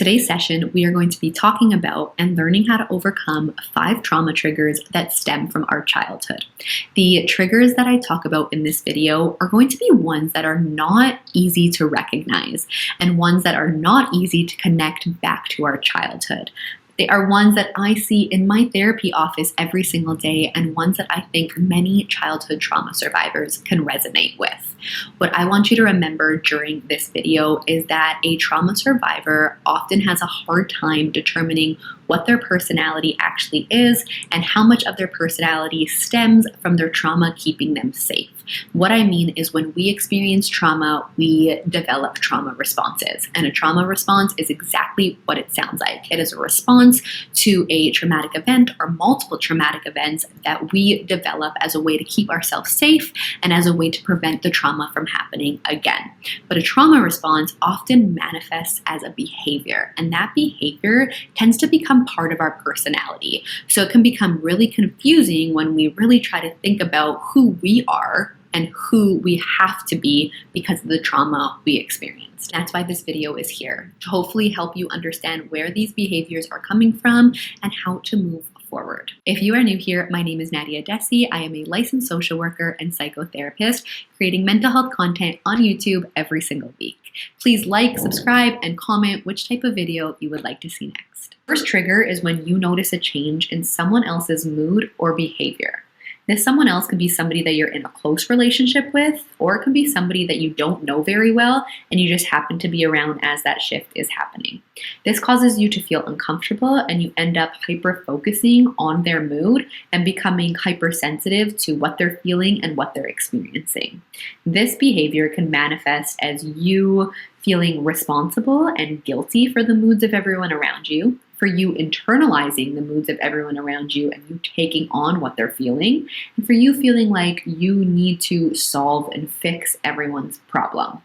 In today's session, we are going to be talking about and learning how to overcome 5 trauma triggers that stem from our childhood. The triggers that I talk about in this video are going to be ones that are not easy to recognize and ones that are not easy to connect back to our childhood. They are ones that I see in my therapy office every single day and ones that I think many childhood trauma survivors can resonate with. What I want you to remember during this video is that a trauma survivor often has a hard time determining what their personality actually is and how much of their personality stems from their trauma keeping them safe. What I mean is when we experience trauma, we develop trauma responses. And a trauma response is exactly what it sounds like. It is a response to a traumatic event or multiple traumatic events that we develop as a way to keep ourselves safe and as a way to prevent the trauma from happening again. But a trauma response often manifests as a behavior, and that behavior tends to become part of our personality. So it can become really confusing when we really try to think about who we are and who we have to be because of the trauma we experienced. That's why this video is here, to hopefully help you understand where these behaviors are coming from and how to move forward. If you are new here, my name is Nadia Addesi. I am a licensed social worker and psychotherapist, creating mental health content on YouTube every single week. Please like, subscribe, and comment which type of video you would like to see next. First trigger is when you notice a change in someone else's mood or behavior. This someone else could be somebody that you're in a close relationship with, or it could be somebody that you don't know very well and you just happen to be around as that shift is happening. This causes you to feel uncomfortable and you end up hyper-focusing on their mood and becoming hypersensitive to what they're feeling and what they're experiencing. This behavior can manifest as you feeling responsible and guilty for the moods of everyone around you, for you internalizing the moods of everyone around you and you taking on what they're feeling, and for you feeling like you need to solve and fix everyone's problem.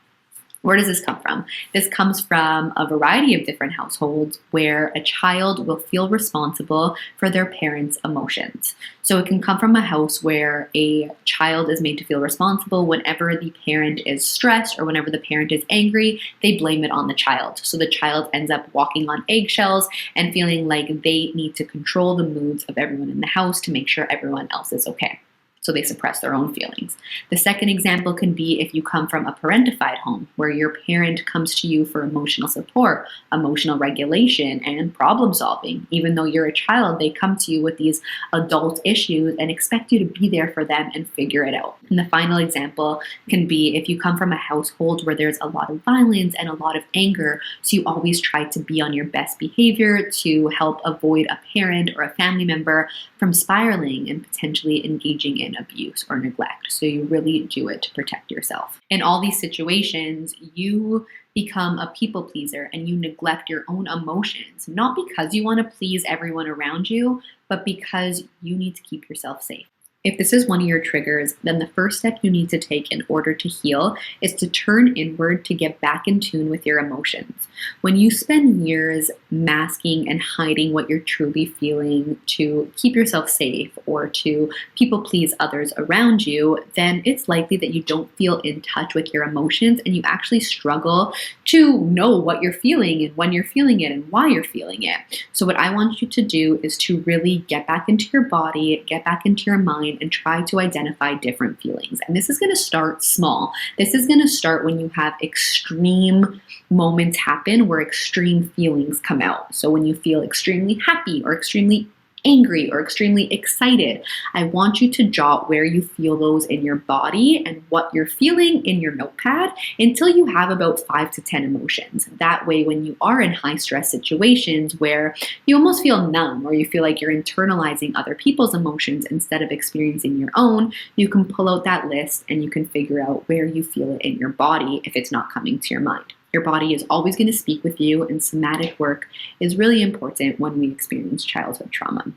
Where does this come from? This comes from a variety of different households where a child will feel responsible for their parents' emotions. So it can come from a house where a child is made to feel responsible whenever the parent is stressed or whenever the parent is angry, they blame it on the child. So the child ends up walking on eggshells and feeling like they need to control the moods of everyone in the house to make sure everyone else is okay. So they suppress their own feelings. The second example can be if you come from a parentified home where your parent comes to you for emotional support, emotional regulation, and problem solving. Even though you're a child, they come to you with these adult issues and expect you to be there for them and figure it out. And the final example can be if you come from a household where there's a lot of violence and a lot of anger, so you always try to be on your best behavior to help avoid a parent or a family member from spiraling and potentially engaging in abuse or neglect. So you really do it to protect yourself. In all these situations, you become a people pleaser and you neglect your own emotions, not because you want to please everyone around you, but because you need to keep yourself safe. If this is one of your triggers, then the first step you need to take in order to heal is to turn inward to get back in tune with your emotions. When you spend years masking and hiding what you're truly feeling to keep yourself safe or to people please others around you, then it's likely that you don't feel in touch with your emotions and you actually struggle to know what you're feeling and when you're feeling it and why you're feeling it. So what I want you to do is to really get back into your body, get back into your mind, and try to identify different feelings. And this is going to start small. This is going to start when you have extreme moments happen where extreme feelings come out. So when you feel extremely happy or extremely angry or extremely excited, I want you to jot where you feel those in your body and what you're feeling in your notepad until you have about 5 to 10 emotions. That way, when you are in high stress situations where you almost feel numb or you feel like you're internalizing other people's emotions instead of experiencing your own, you can pull out that list and you can figure out where you feel it in your body if it's not coming to your mind. Your body is always going to speak with you, and somatic work is really important when we experience childhood trauma.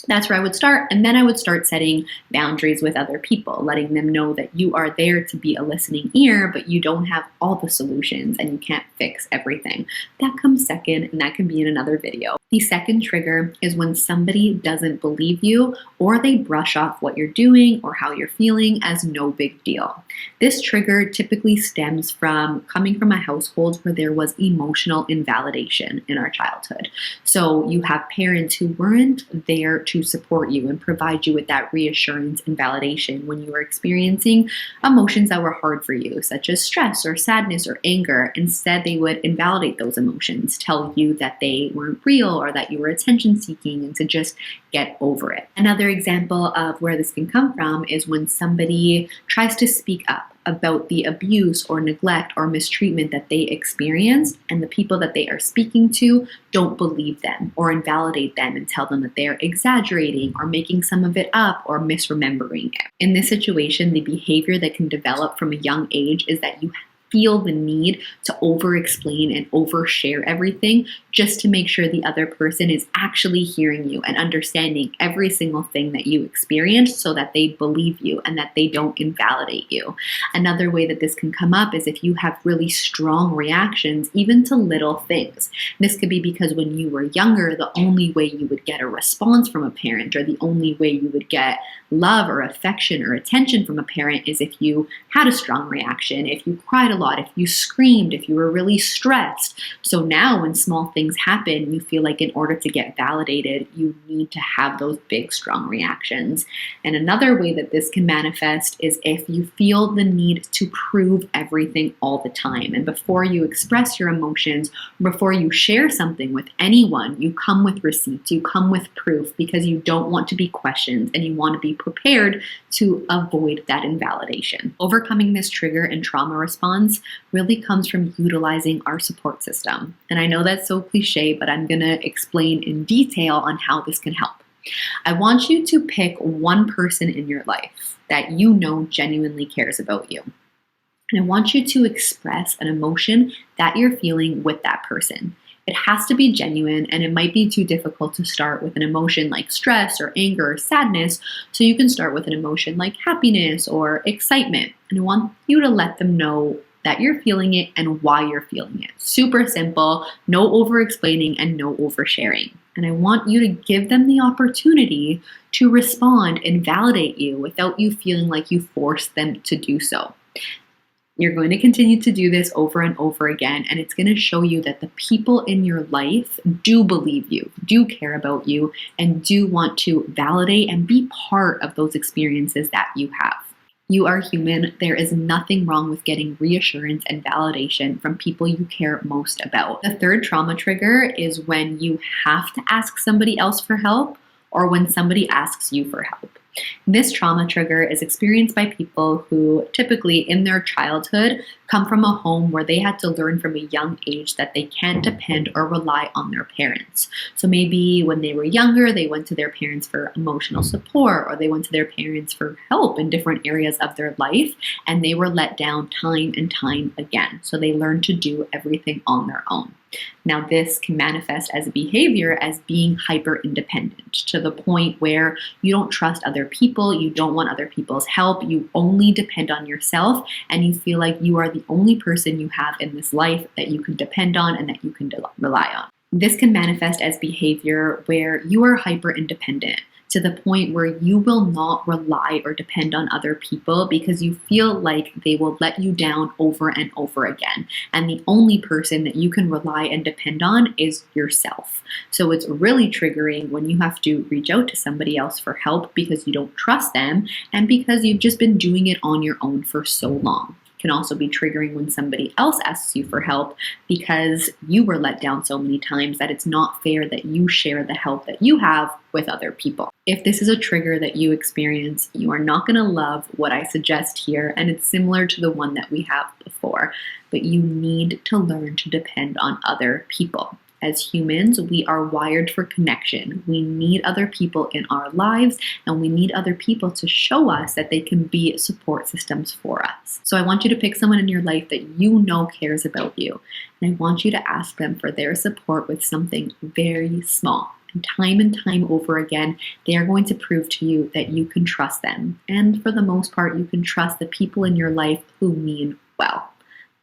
That's where I would start. And then I would start setting boundaries with other people, letting them know that you are there to be a listening ear, but you don't have all the solutions and you can't fix everything. That comes second, and that can be in another video. The second trigger is when somebody doesn't believe you or they brush off what you're doing or how you're feeling as no big deal. This trigger typically stems from coming from a household where there was emotional invalidation in our childhood. So you have parents who weren't there to support you and provide you with that reassurance and validation when you were experiencing emotions that were hard for you, such as stress or sadness or anger. Instead, they would invalidate those emotions, tell you that they weren't real or that you were attention seeking, and to just get over it. Another example of where this can come from is when somebody tries to speak up about the abuse or neglect or mistreatment that they experienced, and the people that they are speaking to don't believe them or invalidate them and tell them that they're exaggerating or making some of it up or misremembering it. In this situation, the behavior that can develop from a young age is that you feel the need to over-explain and overshare everything just to make sure the other person is actually hearing you and understanding every single thing that you experience so that they believe you and that they don't invalidate you. Another way that this can come up is if you have really strong reactions, even to little things. This could be because when you were younger, the only way you would get a response from a parent or the only way you would get love or affection or attention from a parent is if you had a strong reaction, if you cried a lot, if you screamed, if you were really stressed. So now when small things happen, you feel like in order to get validated, you need to have those big, strong reactions. And another way that this can manifest is if you feel the need to prove everything all the time. And before you express your emotions, before you share something with anyone, you come with receipts, you come with proof because you don't want to be questioned and you want to be prepared to avoid that invalidation. Overcoming this trigger and trauma response really comes from utilizing our support system. And I know that's so cliche, but I'm going to explain in detail on how this can help. I want you to pick one person in your life that you know genuinely cares about you. And I want you to express an emotion that you're feeling with that person. It has to be genuine, and it might be too difficult to start with an emotion like stress or anger or sadness, so you can start with an emotion like happiness or excitement. And I want you to let them know that you're feeling it and why you're feeling it. Super simple, no over-explaining and no oversharing. And I want you to give them the opportunity to respond and validate you without you feeling like you forced them to do so. You're going to continue to do this over and over again, and it's going to show you that the people in your life do believe you, do care about you, and do want to validate and be part of those experiences that you have. You are human. There is nothing wrong with getting reassurance and validation from people you care most about. The third trauma trigger is when you have to ask somebody else for help or when somebody asks you for help. This trauma trigger is experienced by people who typically in their childhood come from a home where they had to learn from a young age that they can't depend or rely on their parents. So maybe when they were younger, they went to their parents for emotional support, or they went to their parents for help in different areas of their life, and they were let down time and time again. So they learned to do everything on their own. Now, this can manifest as a behavior as being hyper-independent to the point where you don't trust other people, you don't want other people's help, you only depend on yourself, and you feel like you are the only person you have in this life that you can depend on and that you can rely on. This can manifest as behavior where you are hyper-independent to the point where you will not rely or depend on other people because you feel like they will let you down over and over again. And the only person that you can rely and depend on is yourself. So it's really triggering when you have to reach out to somebody else for help because you don't trust them and because you've just been doing it on your own for so long. Can also be triggering when somebody else asks you for help because you were let down so many times that it's not fair that you share the help that you have with other people. If this is a trigger that you experience, you are not going to love what I suggest here, and it's similar to the one that we have before, but you need to learn to depend on other people. As humans, we are wired for connection. We need other people in our lives, and we need other people to show us that they can be support systems for us. So I want you to pick someone in your life that you know cares about you, and I want you to ask them for their support with something very small. and time over again, they are going to prove to you that you can trust them. And for the most part, you can trust the people in your life who mean well.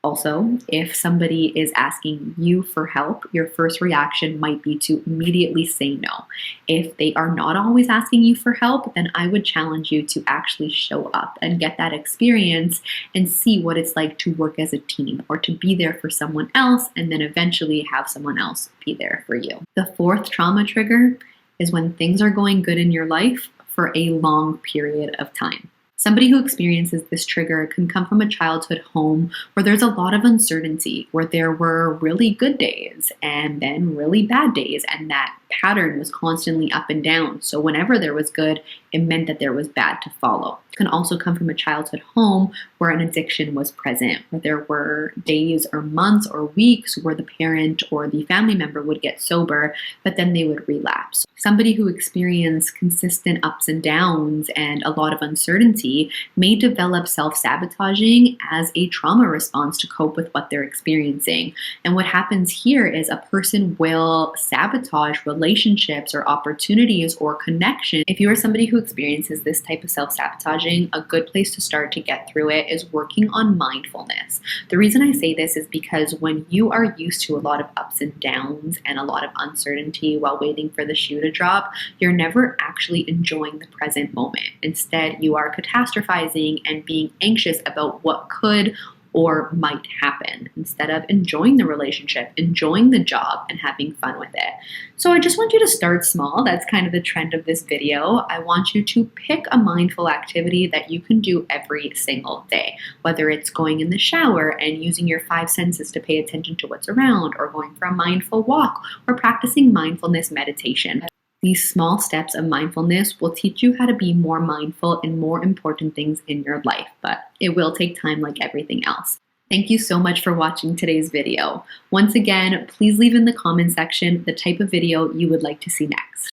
Also, if somebody is asking you for help, your first reaction might be to immediately say no. If they are not always asking you for help, then I would challenge you to actually show up and get that experience and see what it's like to work as a team or to be there for someone else and then eventually have someone else be there for you. The fourth trauma trigger is when things are going good in your life for a long period of time. Somebody who experiences this trigger can come from a childhood home where there's a lot of uncertainty, where there were really good days and then really bad days, and that pattern was constantly up and down. So whenever there was good, it meant that there was bad to follow. It can also come from a childhood home where an addiction was present, where there were days or months or weeks where the parent or the family member would get sober, but then they would relapse. Somebody who experienced consistent ups and downs and a lot of uncertainty may develop self-sabotaging as a trauma response to cope with what they're experiencing. And what happens here is a person will sabotage relationships or opportunities or connection. If you are somebody who experiences this type of self-sabotaging, a good place to start to get through it is working on mindfulness. The reason I say this is because when you are used to a lot of ups and downs and a lot of uncertainty while waiting for the shoe to drop, you're never actually enjoying the present moment. Instead, you are catastrophizing and being anxious about what could or might happen instead of enjoying the relationship, enjoying the job, and having fun with it. So I just want you to start small. That's kind of the trend of this video. I want you to pick a mindful activity that you can do every single day, whether it's going in the shower and using your 5 senses to pay attention to what's around, or going for a mindful walk, or practicing mindfulness meditation. These small steps of mindfulness will teach you how to be more mindful in more important things in your life, but it will take time like everything else. Thank you so much for watching today's video. Once again, please leave in the comment section the type of video you would like to see next.